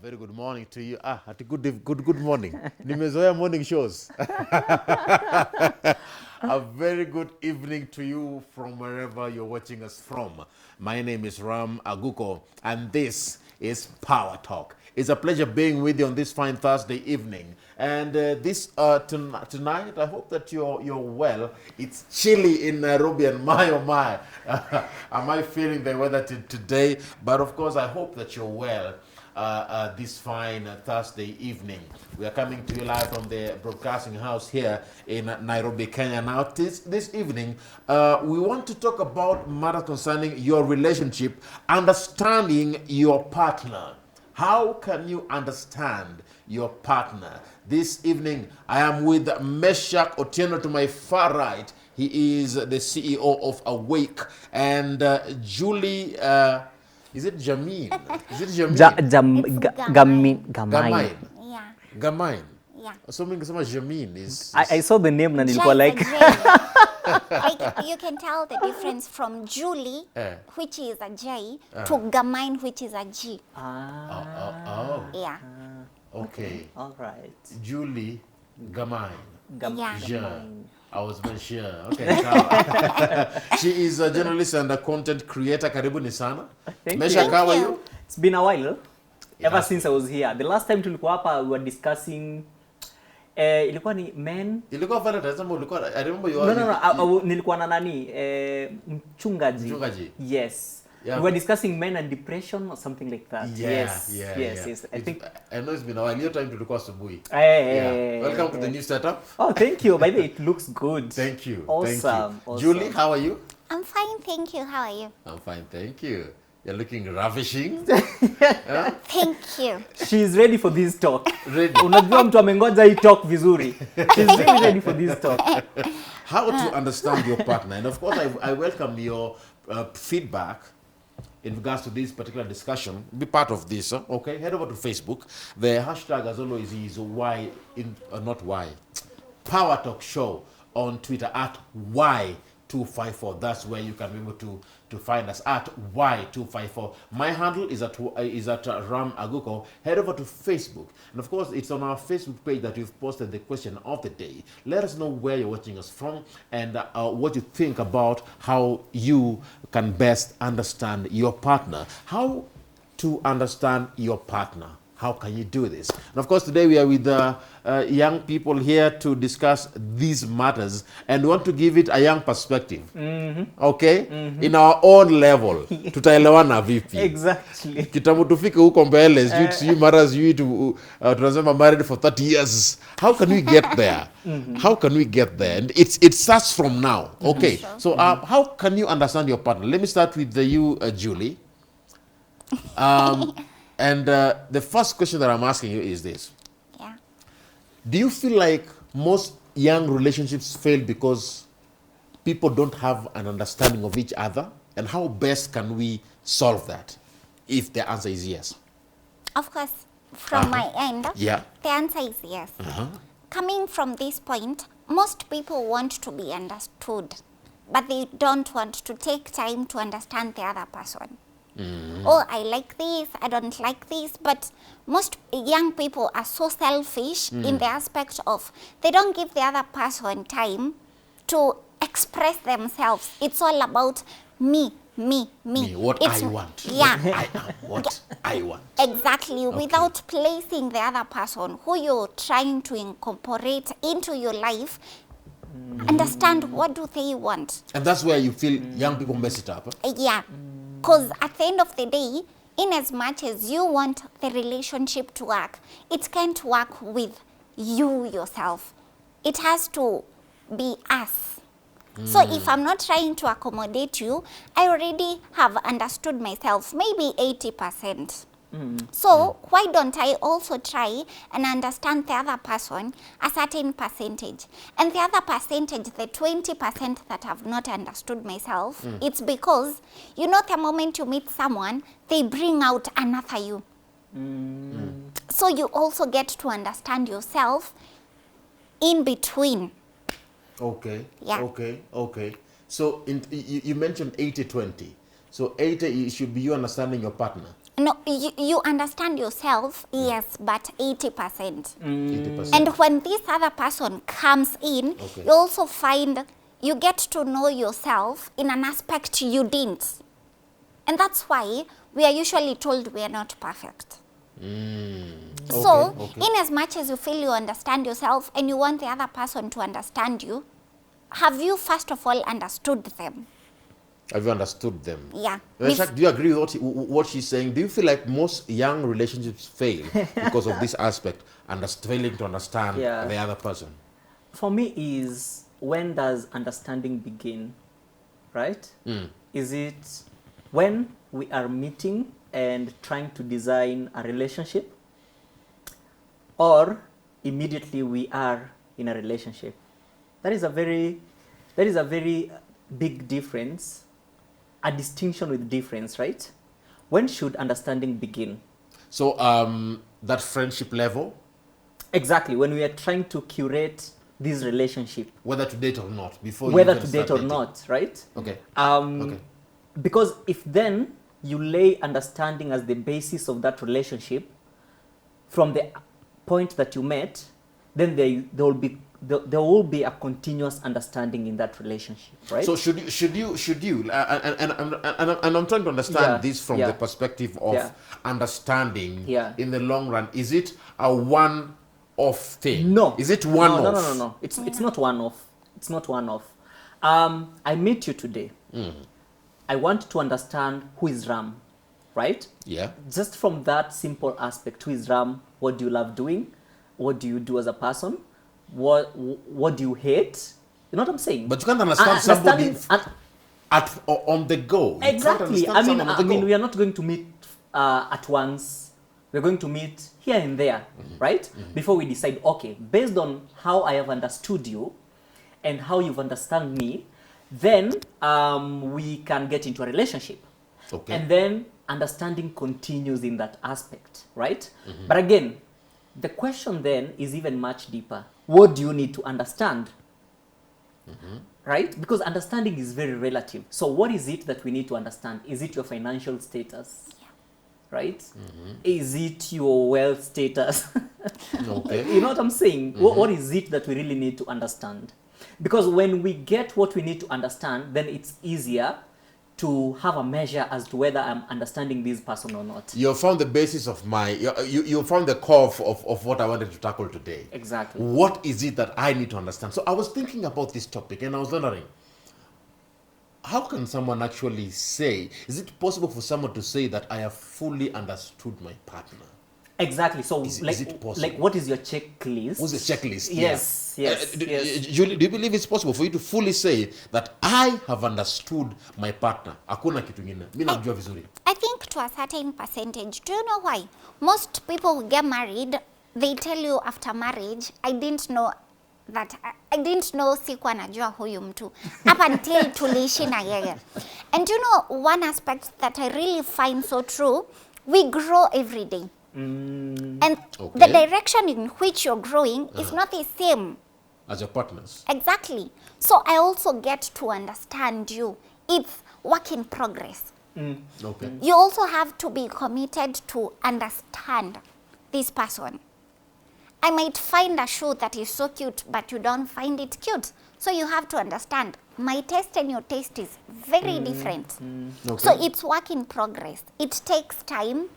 very good morning to you. Good morning. Nimezoea morning shows. A very good evening to you from wherever you're watching us from. My name is Aguko, and this is Power Talk. It's a pleasure being with you on this fine Thursday evening. And tonight, I hope that you're well. It's chilly in Nairobi, and my oh my, am I feeling the weather today? But of course, I hope that you're well. This fine Thursday evening. We are coming to you live from the broadcasting house here in Nairobi, Kenya. Now, this evening, we want to talk about matters concerning your relationship, understanding your partner. How can you understand your partner? This evening, I am with Meshack Otieno to my far right. He is the CEO of Awake, and Juli. Is it Gamine? Is it Gamine? Gamine. Yeah. Gamine. Yeah. So Gamine is. I saw the name and it was like. You can tell the difference from Juli, which is a J, to Gamine, which is a G. Yeah. Okay. All right. Juli, Gamine. Yeah. I was very sure. Okay. She is a journalist and a content creator. Karibuni sana. Meshack, how are you? It's been a while. Ever since I was here. The last time tulikuwa hapa, we were discussing ilikuwa ni men. Ilikuwa Valentine's ama ulikuwa I remember you No, nilikuwa na nani mchungaji. Yes. Yeah. We were discussing men and depression or something like that. Yes. I think I know it's been a while. Your time tulikuwa asubuhi. Welcome to the new setup. Oh, thank you. By the way, it looks good. Thank you. Awesome. Julie, how are you? I'm fine, thank you. How are you? I'm fine, thank you. You're looking ravishing. Thank you. She's ready for this talk. Ready. Unajua mtu amengoja hii talk vizuri. She's really ready for this talk. How to understand your partner? And of course, I welcome your feedback in regards to this particular discussion. Be part of this, okay? Head over to Facebook. The hashtag, as always, is Power Talk Show on Twitter at Y254. That's where you can be able to find us at Y254. My handle is at Aguko. Head over to Facebook. And of course, it's on our Facebook page that we've posted the question of the day. Let us know where you're watching us from and what you think about how you can best understand your partner. How to understand your partner. How can you do this? And of course, today we are with young people here to discuss these matters and want to give it a young perspective. Okay? In our own level. Tutaelewana vipi? Exactly. Kitambo tufike huko mbele, you matters you to tunasema married for 30 years. How can we get there? How can we get there? And it starts from now. Okay. So how can you understand your partner? Let me start with you, Julie. And the first question that I'm asking you is this. Yeah. Do you feel like most young relationships fail because people don't have an understanding of each other? And how best can we solve that? If the answer is yes. Of course, from my end, the answer is yes. Coming from this point, most people want to be understood, but they don't want to take time to understand the other person. Oh, I like this, I don't like this. But most young people are so selfish in the aspect of they don't give the other person time to express themselves. It's all about me. What I want. Yeah. I am what I want. Exactly. Okay. Without placing the other person who you're trying to incorporate into your life, understand what do they want. And that's where you feel young people mess it up. Yeah. Because at the end of the day, in as much as you want the relationship to work, it can't work with you yourself. It has to be us. So if I'm not trying to accommodate you, I already have understood myself, maybe 80%. So why don't I also try and understand the other person a certain percentage? And the other percentage, the 20% that I've not understood myself, it's because, the moment you meet someone, they bring out another you. So you also get to understand yourself in between. Okay. Yeah. Okay. So you mentioned 80-20. So 80 should be you understanding your partner. No, you understand yourself, yes, but 80%. 80%. And when this other person comes in, you also find you get to know yourself in an aspect you didn't. And that's why we are usually told we are not perfect. So, in as much as you feel you understand yourself and you want the other person to understand you, have you first of all understood them? Have you understood them? Yeah. Meshack, do you agree with what she's saying? Do you feel like most young relationships fail because of this aspect, failing to understand the other person? For me is, when does understanding begin, right? Is it when we are meeting and trying to design a relationship, or immediately we are in a relationship? That is a very big difference, a distinction with difference, right? When should understanding begin? So that friendship level? Exactly, when we are trying to curate this relationship. Whether to date or not, before whether you to date or not, right? Okay. Because if then you lay understanding as the basis of that relationship from the point that you met, then there will be a continuous understanding in that relationship, right? So should you and I'm trying to understand this from the perspective of understanding in the long run. Is it a one-off thing? No. Is it one-off? No. It's not one-off. It's not one-off. I meet you today. I want to understand who is Ram, right? Yeah. Just from that simple aspect, who is Ram? What do you love doing? What do you do as a person? What do you hate? You know what I'm saying? But you can't understand somebody on the go. Exactly. I mean, we are not going to meet at once. We're going to meet here and there, right? Before we decide, okay, based on how I have understood you and how you've understood me, then we can get into a relationship. Okay. And then understanding continues in that aspect, right? But again, the question then is even much deeper. What do you need to understand? Right? Because understanding is very relative. So what is it that we need to understand? Is it your financial status? Right? Is it your wealth status? Okay. You know what I'm saying? What is it that we really need to understand? Because when we get what we need to understand, then it's easier to have a measure as to whether I'm understanding this person or not. You found the basis of you found the core of what I wanted to tackle today. Exactly. What is it that I need to understand? So I was thinking about this topic and I was wondering, how can someone actually say, is it possible for someone to say that I have fully understood my partner? Exactly. So, is it possible? Like, what is your checklist? What's the checklist? Yes, yes. Juli, do you believe it's possible for you to fully say that I have understood my partner? Hakuna kitu ingine. Mimi najua vizuri. I think to a certain percentage. Do you know why? Most people who get married, they tell you after marriage, I didn't know sikuwa najua huyu mtu up until tuliishi na yeye. And you know one aspect that I really find so true, we grow every day. And the direction in which you're growing is not the same as your partners. Exactly. So I also get to understand you. It's work in progress. Okay. You also have to be committed to understand this person. I might find a shoe that is so cute, but you don't find it cute. So you have to understand, my taste and your taste is very different. Okay. So it's work in progress. It takes time.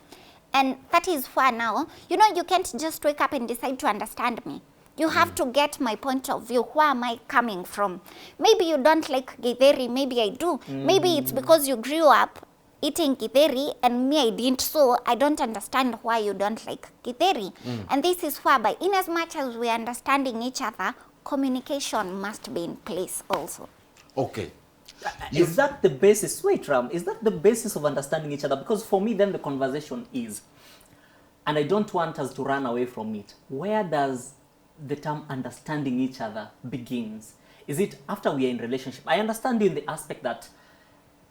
And that is why now, you know, you can't just wake up and decide to understand me. You have to get my point of view. Where am I coming from? Maybe you don't like githeri, maybe I do. Maybe it's because you grew up eating githeri and me I didn't, so I don't understand why you don't like githeri. And this is whereby, in as much as we are understanding each other, communication must be in place also. Okay. Is that the basis? Wait, Ram, is that the basis of understanding each other? Because for me, then the conversation is, and I don't want us to run away from it. Where does the term understanding each other begins? Is it after we are in relationship? I understand you in the aspect that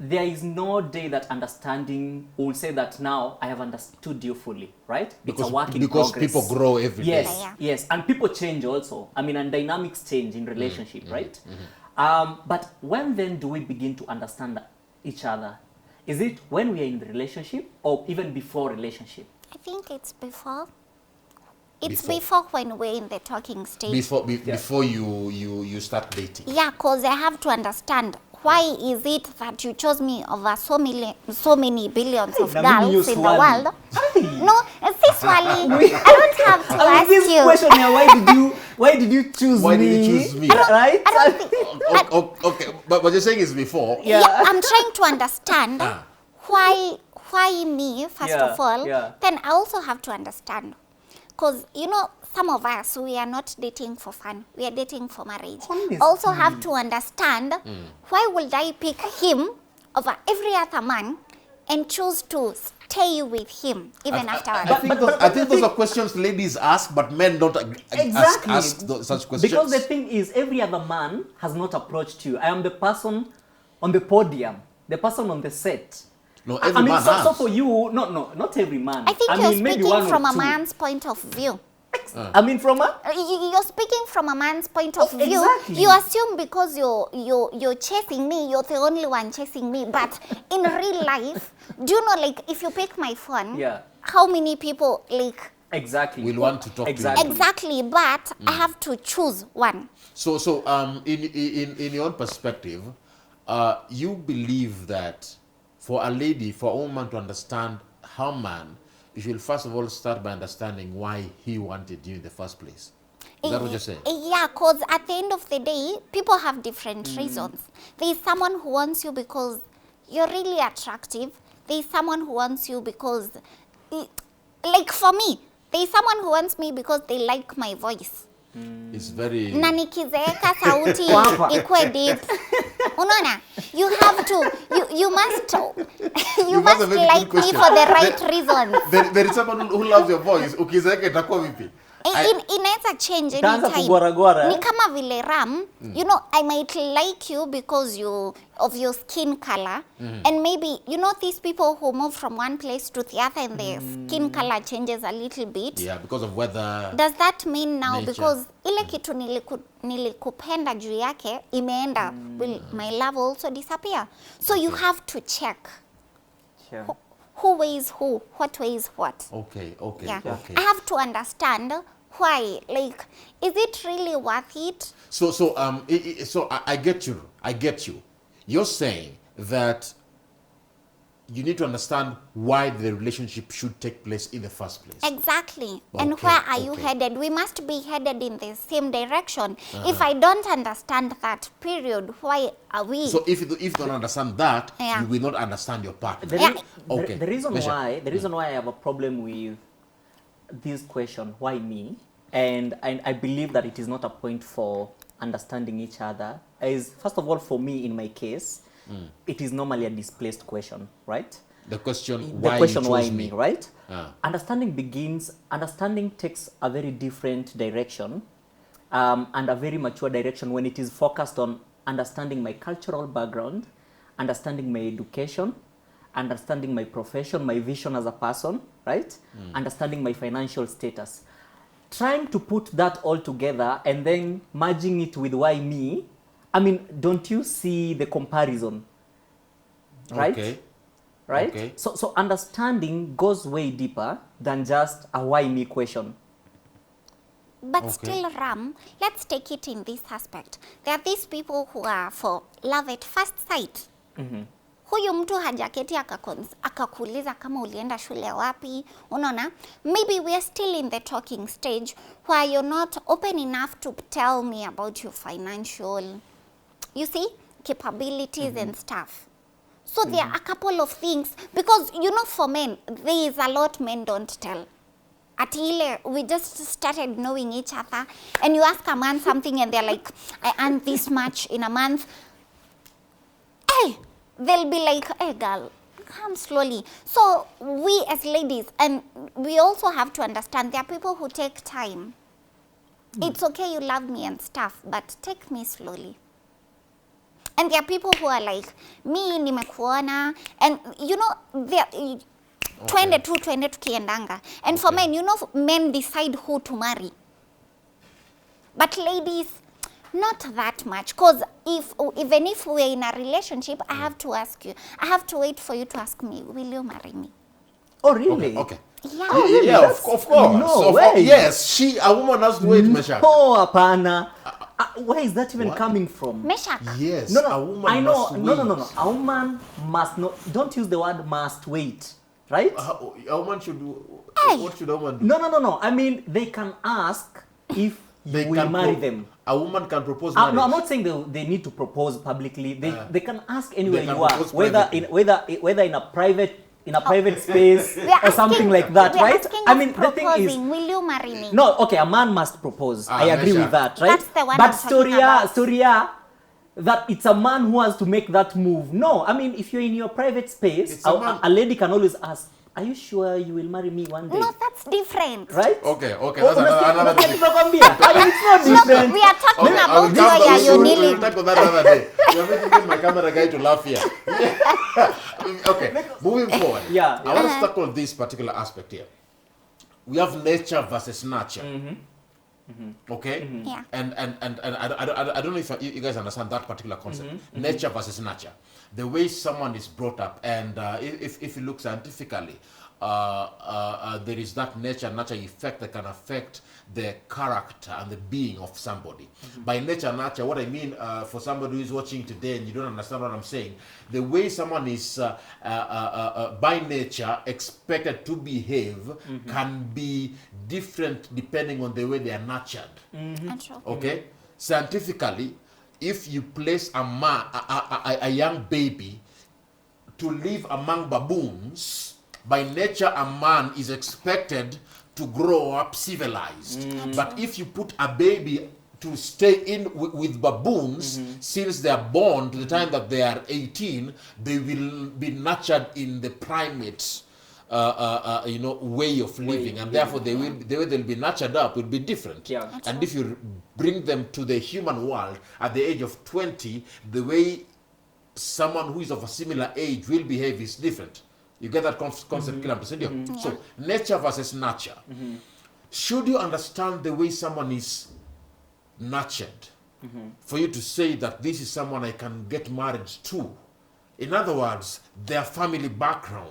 there is no day that understanding will say that now I have understood you fully, right? Because, it's a work in progress. Because people grow every day. Yes, and people change also. I mean, and dynamics change in relationship, right? But when then do we begin to understand each other? Is it when we are in the relationship or even before relationship? I think it's before. It's Before. before when we're in the talking stage. Before you start dating. Yeah, because I have to understand why is it that you chose me over so many billions of Now maybe girls you in the swallow. world? No, see, Swali, I don't have to I ask mean, this you. question here, why did you choose Why me? did you choose me? Right? I don't think, Okay, but what you're saying is before. Yeah. yeah, I'm trying to understand Ah. why me, first Yeah, of all. yeah. Then I also have to understand. Because, you know, some of us, we are not dating for fun. We are dating for marriage. Honestly. Also have to understand why would I pick him over every other man and choose to stay with him even afterwards. I think those are questions ladies ask, but men don't Exactly. ask such questions. Because the thing is, every other man has not approached you. I am the person on the podium, the person on the set. No, I every mean, man so has. for you, not every man. I think mean, you're maybe speaking one or from a two. man's point of view. I mean, from a... You're speaking from a man's point of Oh, view. exactly. You assume because you're chasing me, you're the only one chasing me. But in real life, do you know, like, if you pick my phone, Yeah. how many people, like, Exactly. We'll want to talk to you. Exactly. exactly, but I have to choose one. So in your own perspective, you believe that for a lady, for a woman to understand her man, you should first of all start by understanding why he wanted you in the first place. Is that what you're saying? Yeah, because at the end of the day, people have different reasons. There is someone who wants you because you're really attractive. There is someone who wants you because, like for me, there is someone who wants me because they like my voice. It's very... Na nikizeeka sauti Kwapa. ikwe deep. Unaona? You have to, you must You must have a very like good me question. for the right reasons. There is someone who loves your voice. Ukizeeka itakuwa vipi? Inaweza change Itaanza anytime. kugwara-gwara, Ni kama vile Ram, you know, I might like you because of your skin color, and maybe, you know, these people who move from one place to the other and their skin color changes a little bit. Yeah, because of weather. Does that mean now Nature. because ile kitu nilikupenda juu yake imeenda, will my love also disappear? So you have to check Yeah. who weighs who, what weighs what. Okay. Yeah. Okay. I have to understand why. Like, is it really worth it? So I get you. You're saying that you need to understand why the relationship should take place in the first place. Exactly. And Okay, where are you okay. headed? We must be headed in the same direction. If I don't understand that period, why are we? So if you don't understand that, Yeah. you will not understand your partner. The, Yeah. Okay. the reason Meshack. why I have a problem with this question, why me, and I believe that it is not a point for understanding each other, is first of all, for me in my case, it is normally a displaced question, right? The question The why question you why chose me, right? Ah. Understanding takes a very different direction, and a very mature direction when it is focused on understanding my cultural background, understanding my education, understanding my profession, my vision as a person, right? Understanding my financial status. Trying to put that all together and then merging it with why me, I mean, don't you see the comparison? Right? Okay. Right? Okay. So understanding goes way deeper than just a why me question. But Okay. still, Ram, let's take it in this aspect. There are these people who are for love at first sight. Huyu mtu hajaketi akakuuliza kama ulienda shule wapi, unaona? Maybe we are still in the talking stage where you're not open enough to tell me about your financial, you see, capabilities and stuff. So there are a couple of things, because, you know, for men, there is a lot men don't tell. At ile, we just started knowing each other, and you ask a man something and they're like, I earn this much in a month. Hey, they'll be like, hey girl, come slowly. So we as ladies, and we also have to understand there are people who take time. It's okay, you love me and stuff, but take me slowly. And there are people who are like, me nimekuona, and you know, twende tukiendanga. And for men, you know, men decide who to marry. But ladies, Not that much, because even if we're in a relationship, I have to ask you. I have to wait for you to ask me, will you marry me? Oh, really? Okay. Yeah. Oh, really? Yeah, That's- of course. No way. Yes, a woman has to wait, Meshack. No, apana. Where is that even What? coming from? Meshack. Yes, No, no, a woman I know. must wait. No. A woman must not. Don't use the word must wait, right? A woman should do. Hey. What should a woman do? No. I mean, they can ask if you will marry them. A woman can propose marriage. No, I'm not saying they need to propose publicly. They can ask anywhere They can you are, propose whether in a private space We are or something asking- like that, we are right? asking I of mean, the thing is, proposing, will you marry me? no, okay, a man must propose. I agree Meshack. with that, right? That's the one But I'm talking about. Storia, that it's a man who has to make that move. No, I mean, if you're in your private space, It's a man. a lady can always ask, "Are you sure you will marry me one day?" No, that's different. Right? Okay, Oh, that's another unasikia thing. tunakwambia. I mean, it's not No, different. we are talking Okay, about I'll come where to- you're we'll kneeling. talk about that another day. You're making my camera guy to laugh here. Okay, moving forward. Yeah. I want to tackle this particular aspect here. We have nature versus nurture. Okay? Yeah. And I don't know if you guys understand that particular concept. Nature versus nurture. The way someone is brought up, and if you look scientifically, there is that nature-nurture effect that can affect the character and the being of somebody. By nature-nurture, what I mean for somebody who is watching today and you don't understand what I'm saying, the way someone is by nature expected to behave can be different depending on the way they are nurtured. True. Okay? Scientifically, if you place a young baby to live among baboons, by nature a man is expected to grow up civilized. But if you put a baby to stay in with baboons, since they are born to the time that they are 18, they will be nurtured in the primates way of living, and therefore the way they'll be nurtured up will be different. Yeah. And if you bring them to the human world at the age of 20, the way someone who is of a similar age will behave is different. You get that concept, Kila Mpesendio? So, nature versus nurture. Should you understand the way someone is nurtured for you to say that this is someone I can get married to? In other words, their family background,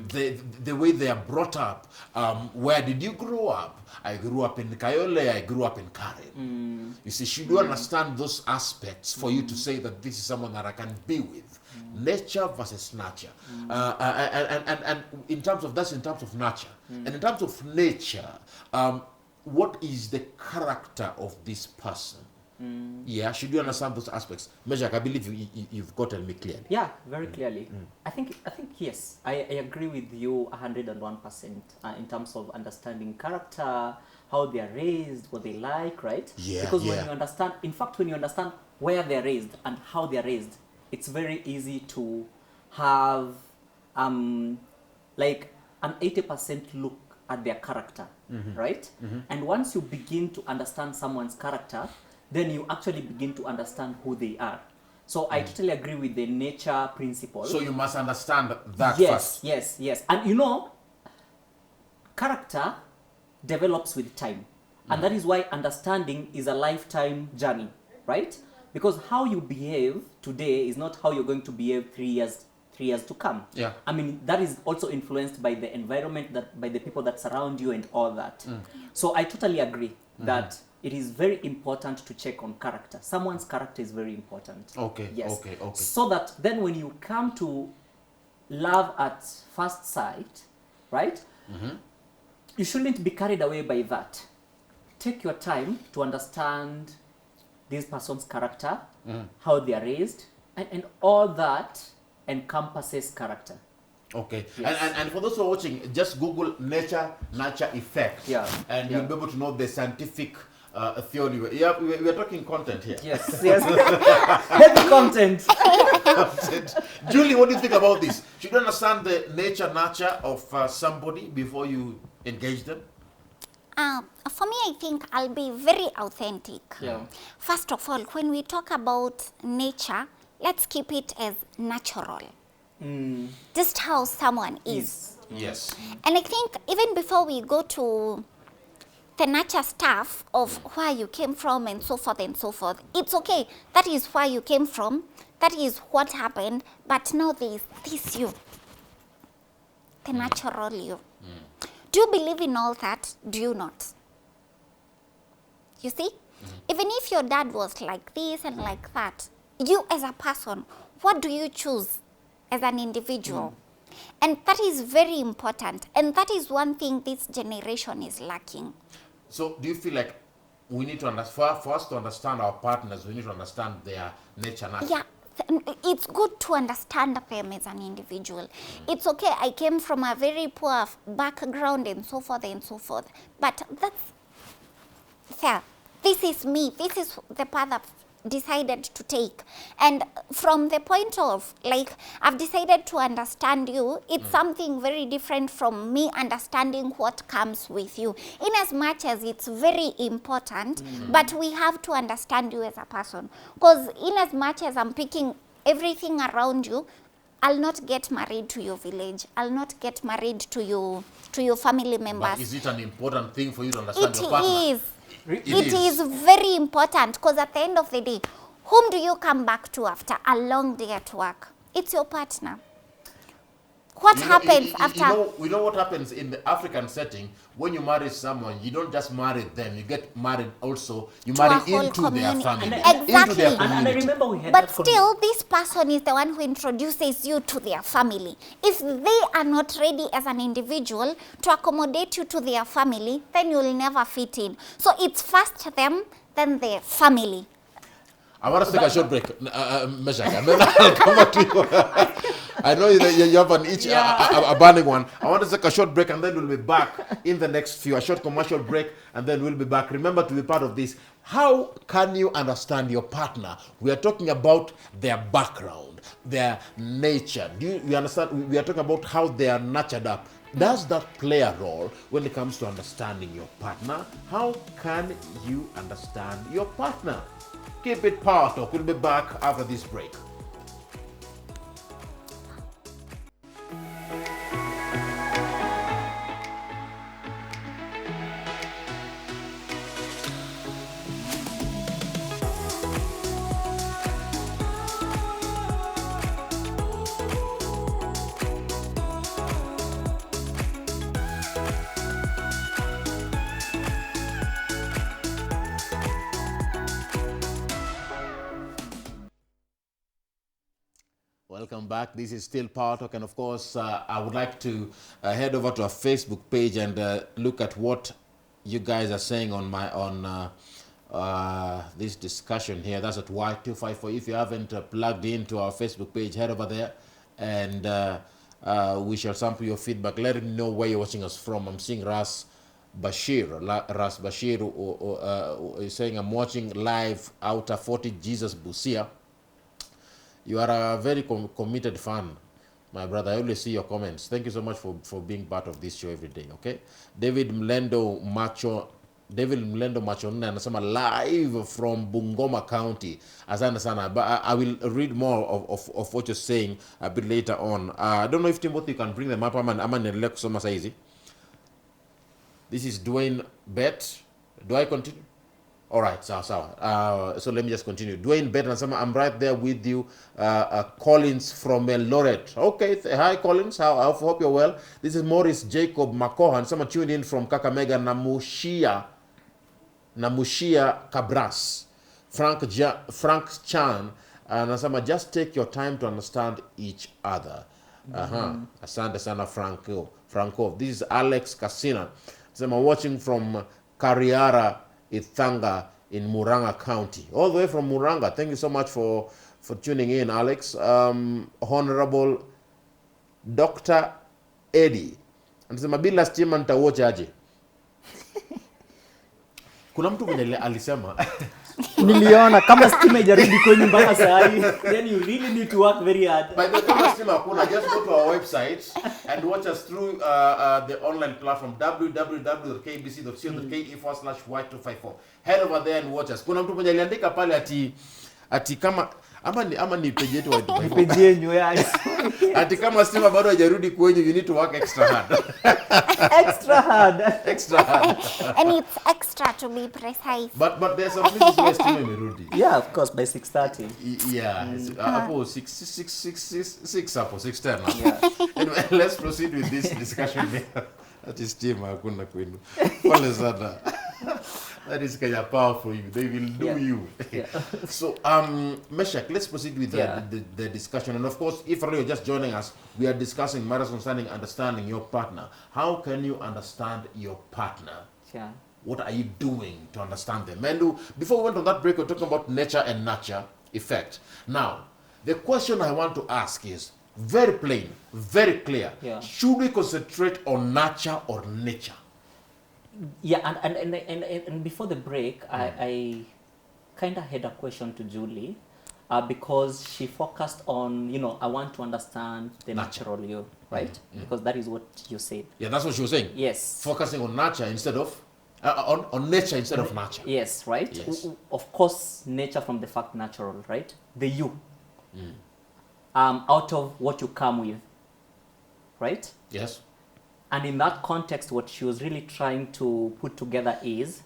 the way they are brought up. Where did you grow up? I grew up in Kayole, I grew up in Karen. You see, should you understand those aspects for you to say that this is someone that I can be with? Nature versus nurture. And in terms of nurture. And in terms of nature, what is the character of this person? Yeah, should you understand those aspects? Meshack, I believe you've gotten me clearly. Yeah, very clearly. I think yes, I agree with you 101% in terms of understanding character, how they are raised, what they like, right? Yeah, because yeah. when you understand where they're raised and how they're raised, it's very easy to have like an 80% look at their character, right? And once you begin to understand someone's character, then you actually begin to understand who they are. So I totally agree with the nature principle. So you must understand that first. Yes. And character develops with time. And that is why understanding is a lifetime journey, right? Because how you behave today is not how you're going to behave 3 years to come. Yeah. I mean, that is also influenced by the environment, by the people that surround you and all that. So I totally agree that it is very important to check on character. Someone's character is very important. Okay, Yes. okay. So that then when you come to love at first sight, right? You shouldn't be carried away by that. Take your time to understand this person's character, how they are raised, and all that encompasses character. Okay. Yes. And for those who are watching, just Google nurture effect. Yeah. And Yeah. you'll be able to know the scientific theory. Yeah, we're talking content here. Yes. Heavy content. Julie, what do you think about this? Should you understand the nurture of somebody before you engage them? For me, I think I'll be very authentic. Yeah. First of all, when we talk about nature, let's keep it as natural. Just how someone is. Yes. And I think even before we go to the nature stuff of where you came from and so forth and so forth. It's okay. That is where you came from. That is what happened. But now there is this you. The natural you. Do you believe in all that? Do you not? You see? Even if your dad was like this and like that, you as a person, what do you choose as an individual? And that is very important. And that is one thing this generation is lacking. So do you feel like we need to understand, for us to understand our partners, we need to understand their nature? Yeah. It's good to understand them as an individual. It's okay, I came from a very poor background and so forth and so forth. But that's fair. This is me. This is the path I've decided to take. And from the point of, like, I've decided to understand you, it's something very different from me understanding what comes with you. In as much as it's very important, but we have to understand you as a person. Because in as much as I'm picking everything around you, I'll not get married to your village. I'll not get married to your family members. But is it an important thing for you to understand your partner? It is. It is very important, because at the end of the day, whom do you come back to after a long day at work? It's your partner. What happens after? We know what happens in the African setting. When you marry someone, you don't just marry them. You get married also. You marry into their family. Exactly. Into their and I remember we had but that still, this person is the one who introduces you to their family. If they are not ready as an individual to accommodate you to their family, then you'll never fit in. So it's first them, then their family. I want to take a short break, Meshack, and then I'll come back to you. I know that you have a burning one. I want to take a short break, and then we'll be back in the next few. A short commercial break, and then we'll be back. Remember to be part of this. How can you understand your partner? We are talking about their background, their nature. We understand? We are talking about how they are nurtured up. Does that play a role when it comes to understanding your partner? How can you understand your partner? Keep it Power Talk. We'll be back after this break. Welcome back. This is still Power Talk, and of course, I would like to head over to our Facebook page and look at what you guys are saying on this discussion here. That's at Y254. If you haven't plugged into our Facebook page, head over there, and we shall sample your feedback. Let me know where you're watching us from. I'm seeing Ras Bashir is saying, I'm watching live out of 40 Jesus Busia. You are a very committed fan, my brother. I always see your comments. Thank you so much for being part of this show every day, okay? David Mlendo Macho anasema live from Bungoma County. Asante sana. But I will read more of what you're saying a bit later on. I don't know if Timothy can bring them up. Ama niendelee kusoma saizi. This is Dwayne Bet. Do I continue? All right, so let me just continue. Dwayne Bet anasema, I'm right there with you. Collins from Eldoret. Okay, hi Collins. I hope you're well. This is Morris Jacob Makohan. Someone tuned in from Kakamega, Namushia Cabras. Frank Chan anasema, just take your time to understand each other. Asante sana Franco. This is Alex Casina. Anasema, watching from Kariara Ithanga in Muranga County, all the way from Muranga. Thank you so much for tuning in, Alex. Honorable Dr. Eddie anasema, bila stima nitawocha aje. Kuna mtu mwenye alisema niliona kama stima ijarudi kwenye mpaka saa hii, then you really need to work very hard. By the kama stima kuna, just go to our website and watch us through the online platform www.kbc.co.ke/Y254. Head over there and watch us. Kuna mtu mwenye aliandika pale ati ati kama ama ni page yetu wa Page yenyu ya ati kama stima bado hajarudi kwenyu, you need to work extra hard. extra hard. Extra hard. And it's extra to be precise. But there's some places where stima imerudi. Yeah, of course, by 6:30. Yeah, hapo 6 hapo 6:10. Yeah. Anyway, let's proceed with this discussion here. That is stima hakuna kwenu. Pole sana. That is kind of powerful. They will do you. Yeah. So, Meshack, let's proceed with the discussion. And of course, if you're just joining us, we are discussing matters concerning understanding your partner. How can you understand your partner? Yeah. What are you doing to understand them? And before we went on that break, we were talking about nature and nurture effect. Now, the question I want to ask is very plain, very clear. Yeah. Should we concentrate on nurture or nature? Yeah, and before the break, I kind of had a question to Julie, because she focused on, I want to understand the natural you, right? Because that is what you said. Yeah, that's what she was saying. Yes. Focusing on nurture instead of, on nature instead of nurture. Yes, right? Yes. Of course, nature from the fact natural, right? The you. Out of what you come with, right? Yes. And in that context, what she was really trying to put together is,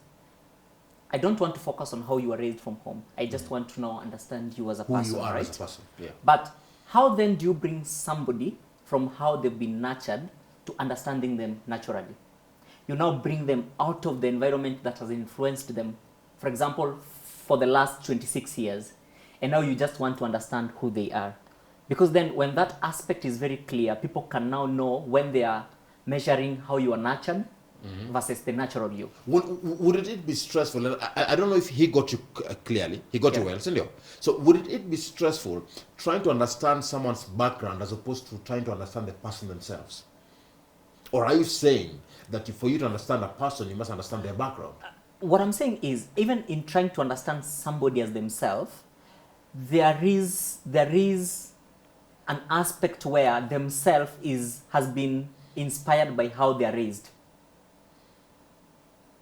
I don't want to focus on how you were raised from home. I just want to now understand you as a person, Who you are right? as a person, yeah. But how then do you bring somebody from how they've been nurtured to understanding them naturally? You now bring them out of the environment that has influenced them, for example, for the last 26 years, and now you just want to understand who they are. Because then when that aspect is very clear, people can now know when they are measuring how you are nurtured versus the natural you. Would it be stressful? I don't know if he got you clearly. He got you well, Cindy. So would it be stressful trying to understand someone's background as opposed to trying to understand the person themselves? Or are you saying that for you to understand a person, you must understand their background? What I'm saying is, even in trying to understand somebody as themselves, there is an aspect where themselves has been inspired by how they are raised.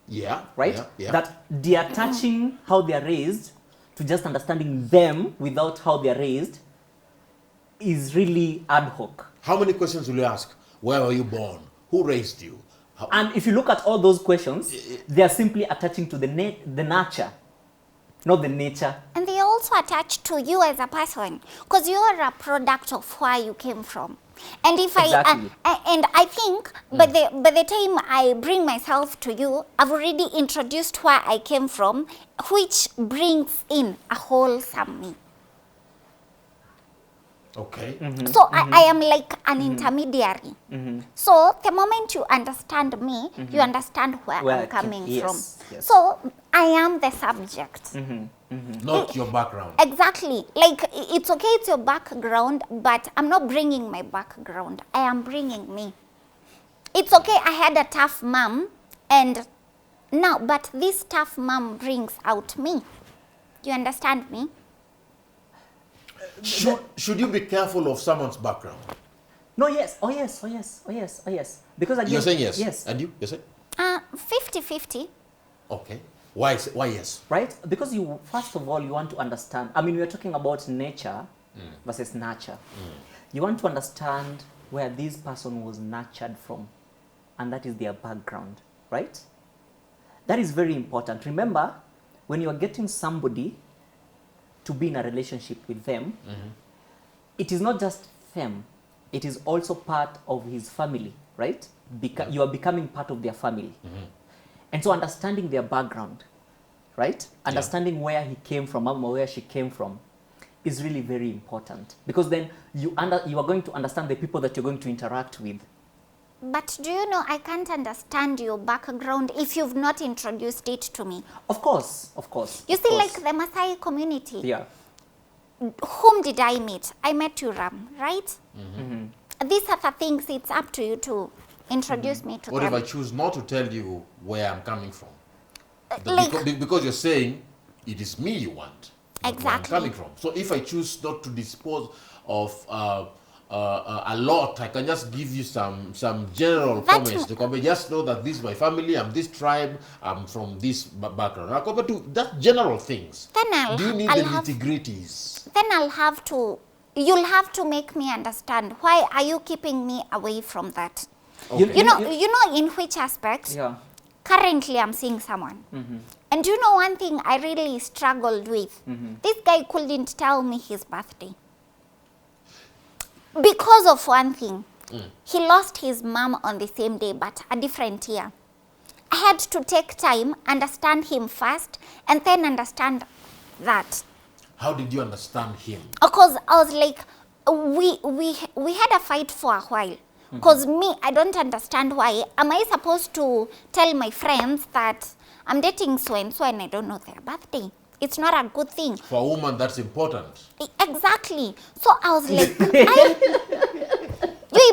Yeah. Right? Yeah. That they are touching how they are raised to just understanding them without how they are raised is really ad hoc. How many questions will you ask? Where were you born? Who raised you? And if you look at all those questions, they are simply attaching to the nurture, not the nature. And they also attach to you as a person, because you are a product of where you came from. And if Exactly. I think by the time I bring myself to you, I've already introduced where I came from, which brings in a wholesome me. Okay. So I am like an intermediary. So the moment you understand me, you understand where I'm coming from. Yes. So I am the subject. Not your background. Exactly. Like, it's okay, it's your background, but I'm not bringing my background. I am bringing me. It's okay, I had a tough mom, and now, but this tough mom brings out me. You understand me? Should you be careful of someone's background? No, yes. Oh, yes. Because again, You're saying yes? Yes. And you? You're saying? 50-50. Okay. Why yes? Right? Because you, first of all, you want to understand. I mean, we're talking about nature versus nurture. You want to understand where this person was nurtured from, and that is their background, right? That is very important. Remember, when you are getting somebody to be in a relationship with them, it is not just them, it is also part of his family, right? You are becoming part of their family. And so understanding their background, right? Understanding where he came from, or where she came from, is really very important. Because then you are going to understand the people that you're going to interact with. But do you know, I can't understand your background if you've not introduced it to me. Of course. You see, like the Maasai community. Yeah. Whom did I meet? I met you, Ram, right? These are the things, it's up to you to introduce me to What them. if I choose not to tell you where I'm coming from? Like, Because you're saying it is me you want, not where I'm Exactly. coming from. So if I choose not to dispose of a lot. I can just give you some general comments. To come, just know that this is my family. I'm this tribe. I'm from this background. Now, compared to that general things. Then do you need the nitty-gritties? Then you'll have to make me understand why are you keeping me away from that. Okay. You know in which aspect? Yeah. Currently, I'm seeing someone. And you know one thing I really struggled with? This guy couldn't tell me his birthday. Because of one thing. He lost his mom on the same day, but a different year. I had to take time, understand him first, and then understand that. How did you understand him? Because I was like, we had a fight for a while. Because me, I don't understand why. Am I supposed to tell my friends that I'm dating so and I don't know their birthday? It's not a good thing. For a woman, that's important. Exactly. So I was like, you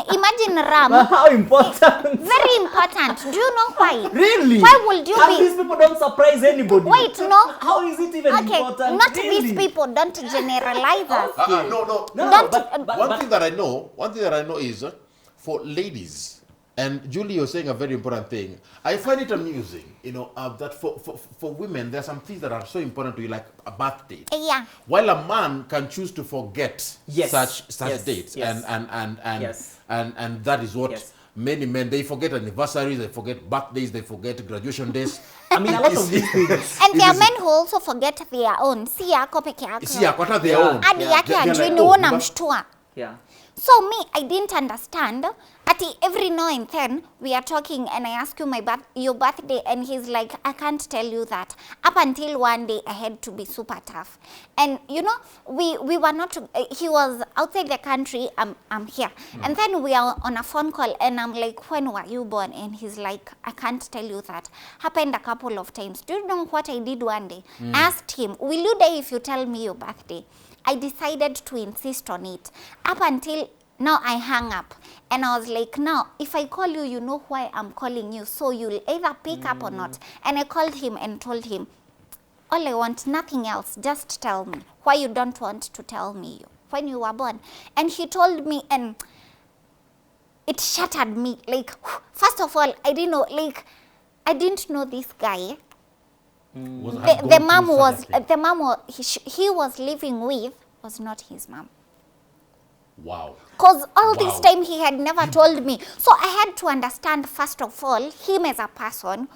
imagine Ram. How important? Very important. Do you know why? Really? Why would you and be? These people don't surprise anybody. Wait, no. How is it even important? Not really? these people. Don't generalize us. No. One thing that I know is for ladies. And Julie, you're saying a very important thing. I find it amusing, that for women, there are some things that are so important to you, like a birthday. Yeah. While a man can choose to forget such dates, yes. and that is what many men, they forget anniversaries, they forget birthdays, they forget graduation days. I mean, a lot of these things. And there are men who also forget their own. Si yako peke yako. Si yako hata their own. Hadi yake ajui ni wewe unamshtua. Yeah. So me, I didn't understand. Every now and then we are talking and I ask you your birthday and he's like, I can't tell you that. Up until one day I had to be super tough. And we were not, he was outside the country, I'm here. And then we are on a phone call and I'm like, when were you born? And he's like, I can't tell you that. Happened a couple of times. Do you know what I did one day? Asked him, will you die if you tell me your birthday? I decided to insist on it. Up until now I hung up and I was like, now if I call you, you know why I'm calling you, so you'll either pick up or not. And I called him and told him, all I want, nothing else, just tell me why you don't want to tell me when you were born. And he told me and it shattered me. Like, first of all, I didn't know this guy. The mom he was living with was not his mom. Wow. Because all this time he had never told me. So I had to understand, first of all, him as a person,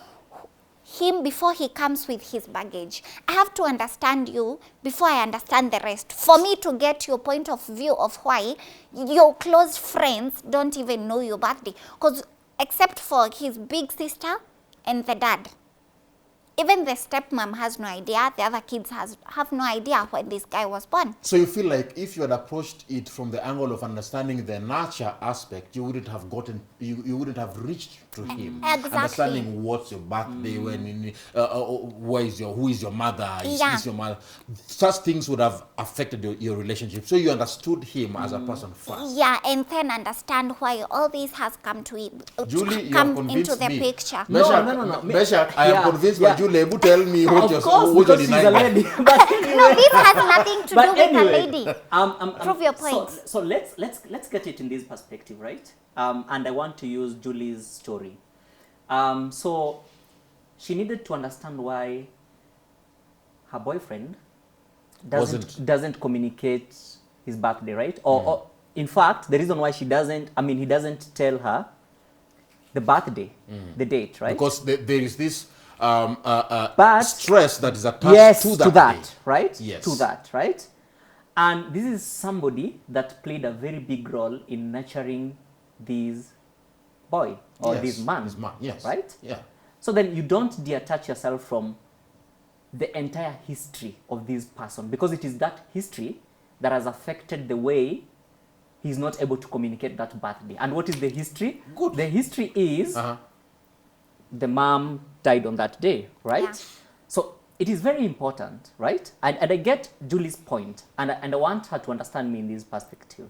him before he comes with his baggage. I have to understand you before I understand the rest. For me to get your point of view of why your close friends don't even know your birthday. Because except for his big sister and the dad. Even the stepmom has no idea. The other kids have no idea when this guy was born. So you feel like if you had approached it from the angle of understanding the nurture aspect, you wouldn't have you wouldn't have reached to him. Exactly. Understanding what's your birthday, who is your mother, is this your mother? Such things would have affected your relationship. So you understood him as a person first. Yeah, and then understand why all this has come to Julie, you come have convinced into the me. picture. No. Meshack, I am convinced by Julie. Tell me what Of course, because she's a lady. But anyway. No, this has nothing to do with a lady. Prove your point. So let's get it in this perspective, right? And I want to use Julie's story. So she needed to understand why her boyfriend doesn't communicate his birthday, right? Or in fact, the reason why he doesn't tell her the birthday, the date, right? Because there is this stress that is attached to that right? Yes. To that, right? And this is somebody that played a very big role in nurturing this boy or this man, yes. Right? Yeah. So then you don't detach yourself from the entire history of this person, because it is that history that has affected the way he's not able to communicate that birthday. And what is the history? Good. The history is the mom died on that day, right? Yeah. So it is very important, right? And I get Julie's point, and I want her to understand me in this perspective,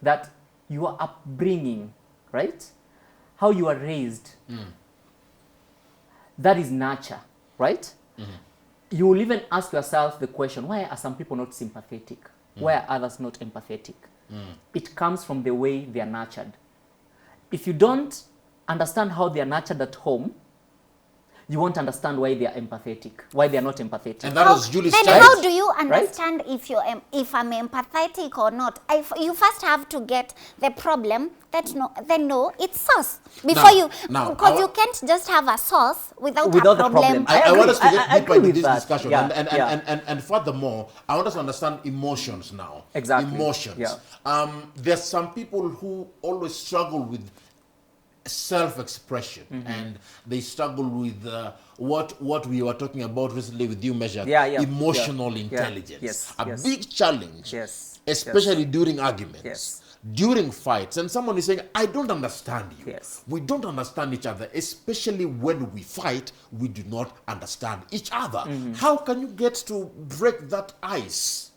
that your upbringing, right? How you are raised, that is nurture, right? You will even ask yourself the question, why are some people not sympathetic? Why are others not empathetic? it comes from the way they are nurtured. If you don't understand how they are nurtured at home, you won't understand why they are empathetic, why they are not empathetic. And that was Juli's Then child. how do you understand if I'm empathetic or not? You first have to get the problem that no, it's sauce before because you can't just have a sauce without a problem. I want us to get deeper into this discussion. Yeah. And furthermore, I want us to understand emotions now. Exactly. Emotions. Yeah. There's some people who always struggle with self-expression, and they struggle with what we were talking about recently with you, Meshack, emotional intelligence. A big challenge, especially during arguments, during fights. And someone is saying, I don't understand you. We don't understand each other, especially when we fight, we do not understand each other. How can you get to break that ice?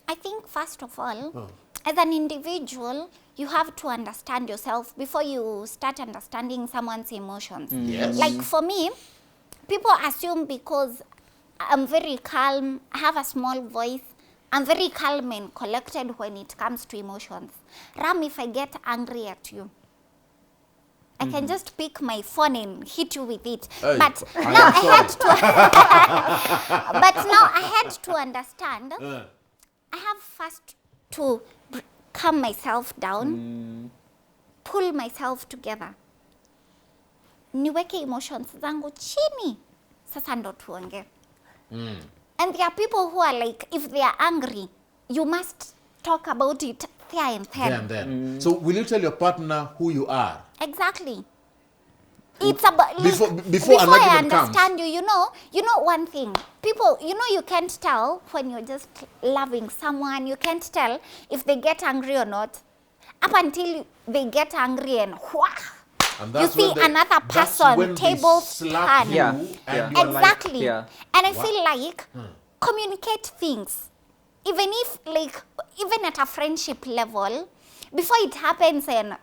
I think first of all, as an individual, you have to understand yourself before you start understanding someone's emotions. Yes. Like for me, people assume because I'm very calm, I have a small voice, I'm very calm and collected when it comes to emotions. Ram, if I get angry at you, I can just pick my phone and hit you with it. Hey, but now I had to understand. I have first to calm myself down, pull myself together, niweke emotions zangu chini, sasa ndo tuonge. And there are people who are like, if they are angry, you must talk about it there and then. So will you tell your partner who you are? Exactly. It's about before I understand you. You know one thing. People, you can't tell when you're just loving someone. You can't tell if they get angry or not up until they get angry and you see another person, tables turn. Exactly. And I feel like communicate things, even at a friendship level, before it happens and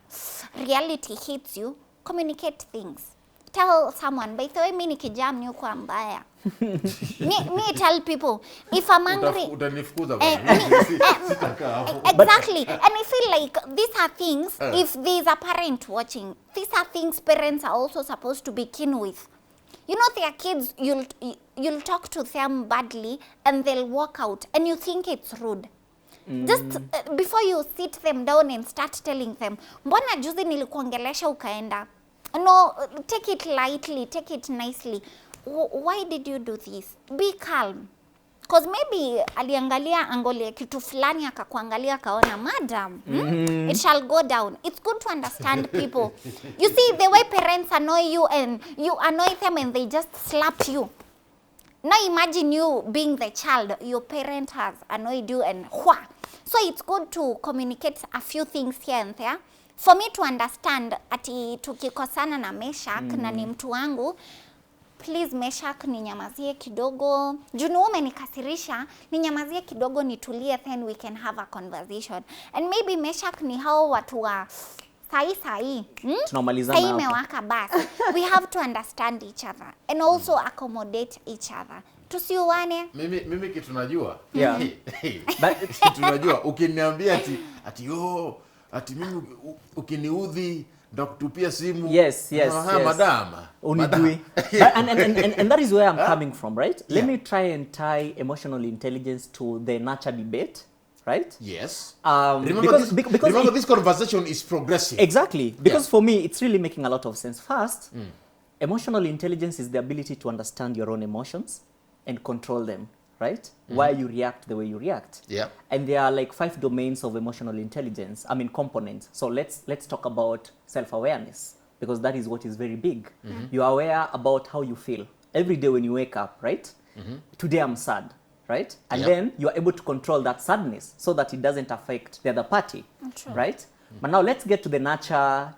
reality hits you. Communicate things. Tell someone, by the way, mimi nikijam ni uko mbaya. me tell people, if I'm angry. Exactly. And I feel like these are things, if there's a parent watching, these are things parents are also supposed to be keen with. You know, their kids, you'll talk to them badly and they'll walk out and you think it's rude. Just before you sit them down and start telling them, mbona juzi nilikuongelesha ukaenda? No, take it lightly, take it nicely. Why did you do this? Be calm. Because maybe aliangalia angolia kitu fulani akakuangalia kaona, madam, it shall go down. It's good to understand people. You see, the way parents annoy you and you annoy them and they just slap you. Now imagine you being the child, your parent has annoyed you and So it's good to communicate a few things here and there. For me to understand, ati tukikosana na Meshack na ni mtu wangu, please Meshack ninyamazie kidogo. Junu umenikasirisha, ninyamazie kidogo nitulie, then we can have a conversation. And maybe Meshack ni hao watu wa sai. Tunamalizana hapo. imewaka basi. We have to understand each other and also accommodate each other. Tusiuane. Mimi kitu najua. But tunajua ukiniambia ati mimi ukiniudhi ndakutupia simu. Yes. Madama. Unidui. And that is where I'm coming from, right? Let me try and tie emotional intelligence to the nurture debate. Right? Yes. Because this conversation is progressive. Exactly. Because for me, it's really making a lot of sense. First, emotional intelligence is the ability to understand your own emotions and control them, right? Why you react the way you react. Yeah. And there are like 5 domains of emotional intelligence. I mean, components. So let's talk about self-awareness, because that is what is very big. You are aware about how you feel every day when you wake up, right? Today I'm sad. Right? And then you are able to control that sadness so that it doesn't affect the other party. True. Right? But now let's get to the nurture.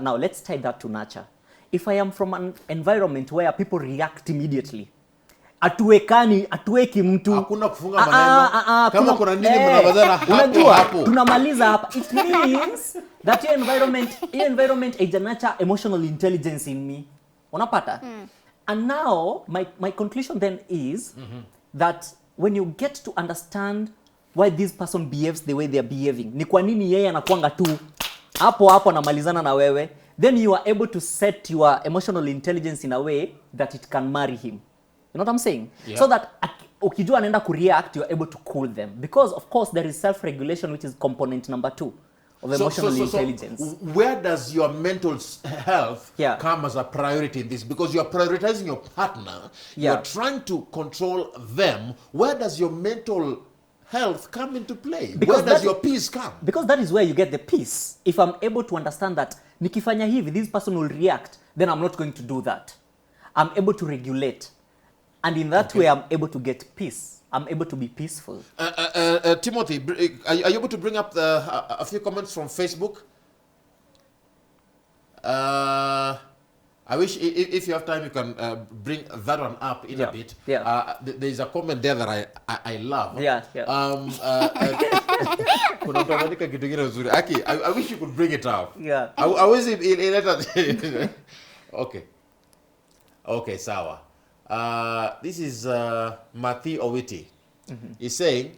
Now let's tie that to nurture. If I am from an environment where people react immediately, atuweki mtu. Hakuna kufunga maneno. Kama kuna nini mnabazana hapo. Tunamaliza hapa. It means that your environment is a nurture emotional intelligence in me. Unapata? And now my conclusion then is that when you get to understand why this person behaves the way they are behaving. Ni kwa nini yeye anakuanga tu hapo anamalizana na wewe. Then you are able to set your emotional intelligence in a way that it can marry him. You know what I'm saying? Yeah. So that ukijua anaenda kureact, you are able to cool them. Because of course there is self-regulation, which is component number 2 of emotional intelligence. So where does your mental health come as a priority in this? Because you are prioritizing your partner, you are trying to control them. Where does your mental health come into play? Because where does your peace come? Because that is where you get the peace. If I'm able to understand that nikifanya hivi, this person will react, then I'm not going to do that. I'm able to regulate. And in that way, I'm able to get peace. I'm able to be peaceful. Timothy, are you able to bring up a few comments from Facebook? I wish if you have time, you can bring that one up in a bit. Yeah. There's a comment there that I love. Yeah. I wish you could bring it up. Yeah. I wish it. Okay, sawa. This is Matthew Owiti. He's saying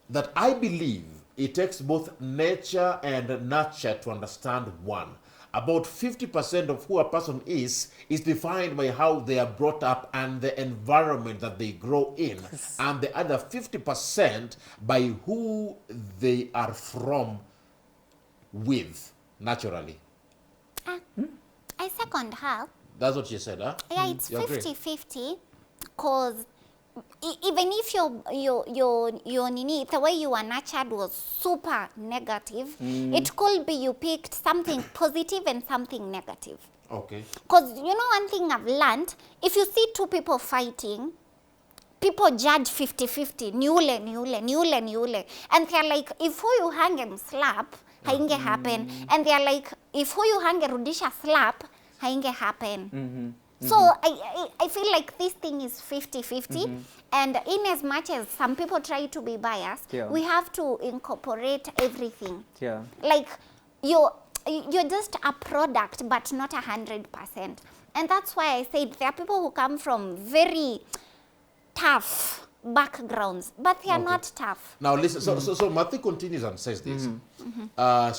that I believe it takes both nature and nurture to understand one. About 50% of who a person is defined by how they are brought up and the environment that they grow in. And the other 50% by who they are from with, naturally. I second her. That's what she said, huh? Yeah, it's 50-50, because even if your nini, the way you were nurtured was super negative, it could be you picked something positive and something negative. Okay. Because you know one thing I've learned, if you see two people fighting, people judge 50-50, niule. And they're like, if who you hang and slap, hainge happen. And they're like, if who you hang and rudisha slap, hainge happen. So I feel like this thing is 50-50, and in as much as some people try to be biased, we have to incorporate everything. Yeah. Like you're just a product, but not 100%. And that's why I said there are people who come from very tough backgrounds, but they are not tough. Now listen, so Matthew continues and says this.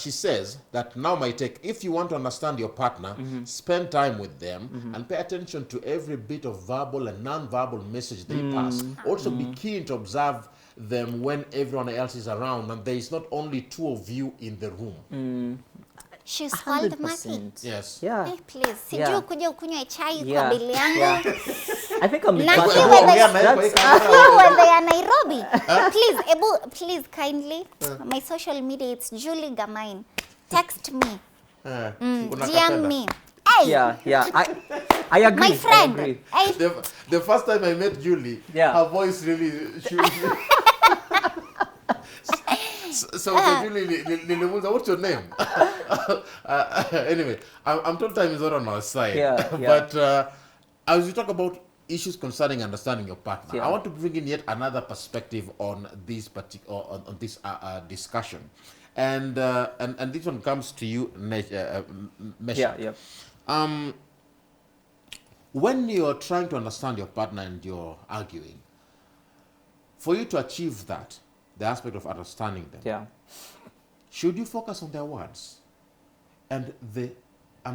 She says that now my take, if you want to understand your partner, spend time with them and pay attention to every bit of verbal and non-verbal message they pass. Also be keen to observe them when everyone else is around and there is not only two of you in the room. She's called Matthew. Yes. Yeah. Hey, please. Sijui kuja ukunywe chai kwa bili yangu. I think I'm whether ya Nairobi. Please kindly. My social media, it's Juli Gamine. Text me. DM me. Hey. Yeah. I agree. My friend. I agree. The first time I met Julie, her voice really... So Julie, what's your name? Anyway, I'm told time is not on our side. But as we talk about issues concerning understanding your partner, I want to bring in yet another perspective on this on this discussion, and this one comes to you, Meshack. When you're trying to understand your partner and you're arguing, for you to achieve that, the aspect of understanding them, should you focus on their words and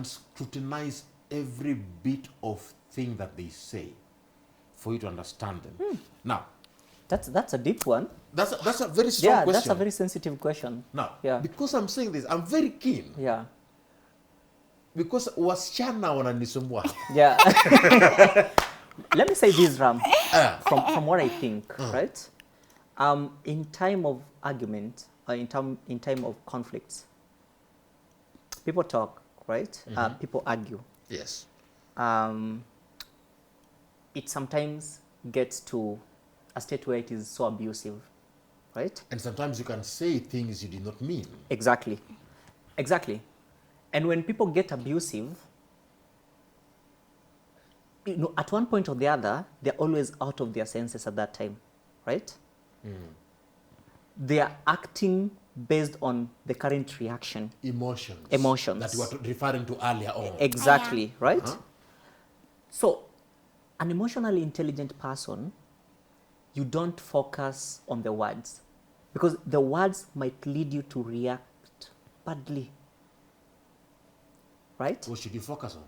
scrutinize every bit of thing that they say for you to understand them? Now, that's a deep one. That's a very strong question. That's a very sensitive question. Now, because I'm saying this, I'm very keen. Because wasichana wananisumbua. Let me say this, Ram, from what I think, right? In time of argument, or in time of conflicts, people talk, right? People argue. Yes. It sometimes gets to a state where it is so abusive, right? And sometimes you can say things you did not mean. Exactly. And when people get abusive, at one point or the other, they're always out of their senses at that time, right? They are acting based on the current reaction. Emotions. That you were referring to earlier on. Exactly, right? So, an emotionally intelligent person, you don't focus on the words. Because the words might lead you to react badly. Right? What should you focus on?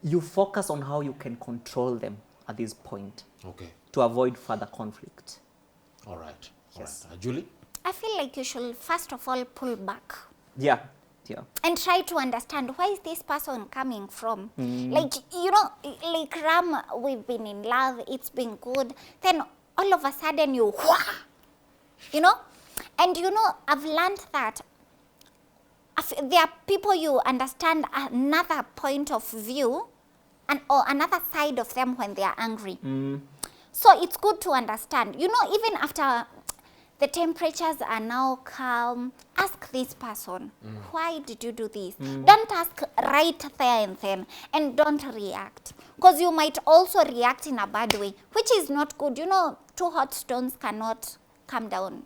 You focus on how you can control them at this point Okay. to avoid further conflict. All right. Yes. All right. Julie? I feel like you should first of all pull back Yeah. Yeah. and try to understand where is this person coming from. Like, you know, like Ram, we've been in love, it's been good. Then all of a sudden you know? And you know, I've learned that there are people you understand another point of view or another side of them when they are angry. So it's good to understand. You know, even after the temperatures are now calm, ask this person, why did you do this? Don't ask right there and then, and don't react. Because you might also react in a bad way, which is not good. You know, two hot stones cannot come down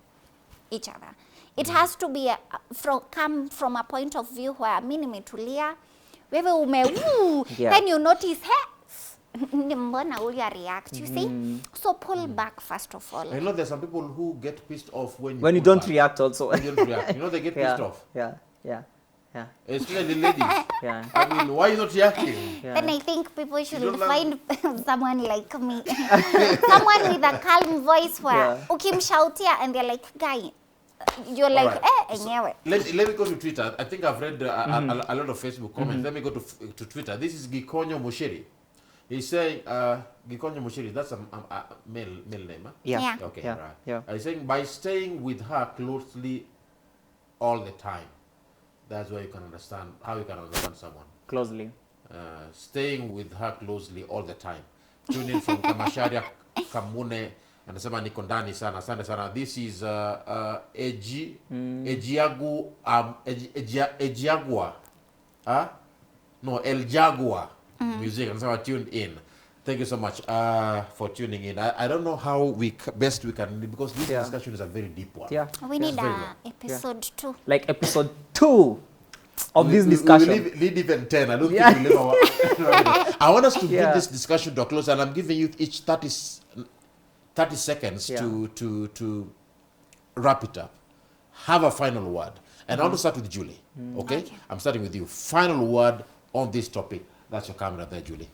each other. It has to be come from a point of view where mimi nimetulia, wewe then you notice, mbona ulia react, you see? So pull back first of all. I know there's some people who get pissed off when You don't react also. When you don't react. You know, they get pissed off. Yeah. Especially ladies. Yeah. I mean, why are you not reacting? Yeah. Then I think people should don't find someone like me. Someone with a calm voice where ukimshautia and they're like, guy, you're like, right. Let me go to Twitter. I think I've read a lot of Facebook comments. Let me go to Twitter. This is Gikonyo Mushiri. He's saying, Gikonyo Mushiri, that's a male name, huh? Yeah. Okay, Yeah. right. Yeah. He's saying, by staying with her closely all the time, that's why you can understand, how you can understand someone. Closely. Staying with her closely all the time. Tune in from Kamasharia Kamune. Anasema niko ndani sana, asante sana. This is Ejiagua. No, El Jaguar music. Anasema tuned in. Thank you so much for tuning in. I don't know how best we can, because this discussion is a very deep one. Yeah. We need episode 2. Like episode 2 of this discussion. We need even 10. I don't think we'll ever. I want us to bring this discussion to a close, and I'm giving you each 30 seconds to wrap it up. Have a final word. And I want to start with Julie. Okay? I'm starting with you. Final word on this topic. That's your camera there, Julie.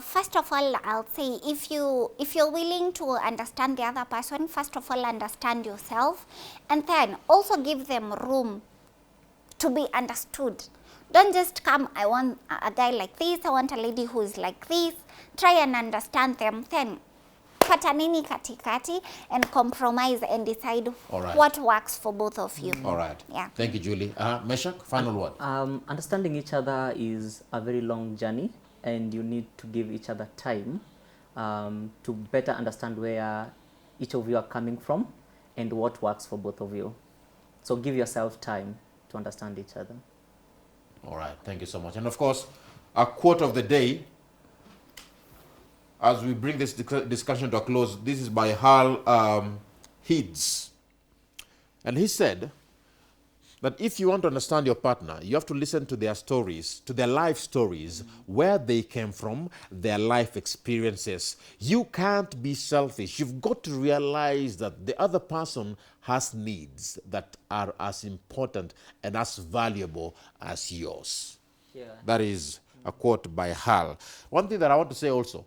First of all, I'll say if you're willing to understand the other person, first of all, understand yourself, and then also give them room to be understood. Don't just come, I want a guy like this, I want a lady who is like this. Try and understand them, then pata nini katikati and compromise and decide what works for both of you. All right. Yeah. Thank you, Julie. Meshack, final word. Understanding each other is a very long journey, and you need to give each other time to better understand where each of you are coming from and what works for both of you. So give yourself time to understand each other. All right. Thank you so much. And of course, a quote of the day, as we bring this discussion to a close, this is by Hal Heeds. And he said that if you want to understand your partner, you have to listen to their stories, to their life stories, where they came from, their life experiences. You can't be selfish. You've got to realize that the other person has needs that are as important and as valuable as yours. Yeah. That is a quote by Hal. One thing that I want to say also,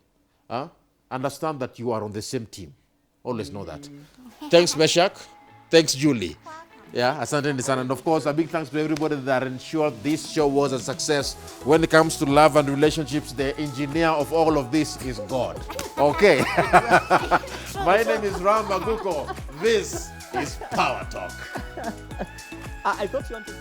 understand that you are on the same team. Always know that. Thanks, Meshack. Thanks, Julie. Yeah, asante sana. And of course, a big thanks to everybody that ensured this show was a success. When it comes to love and relationships, the engineer of all of this is God. Okay. My name is Aguko. This is Power Talk. I thought you wanted to...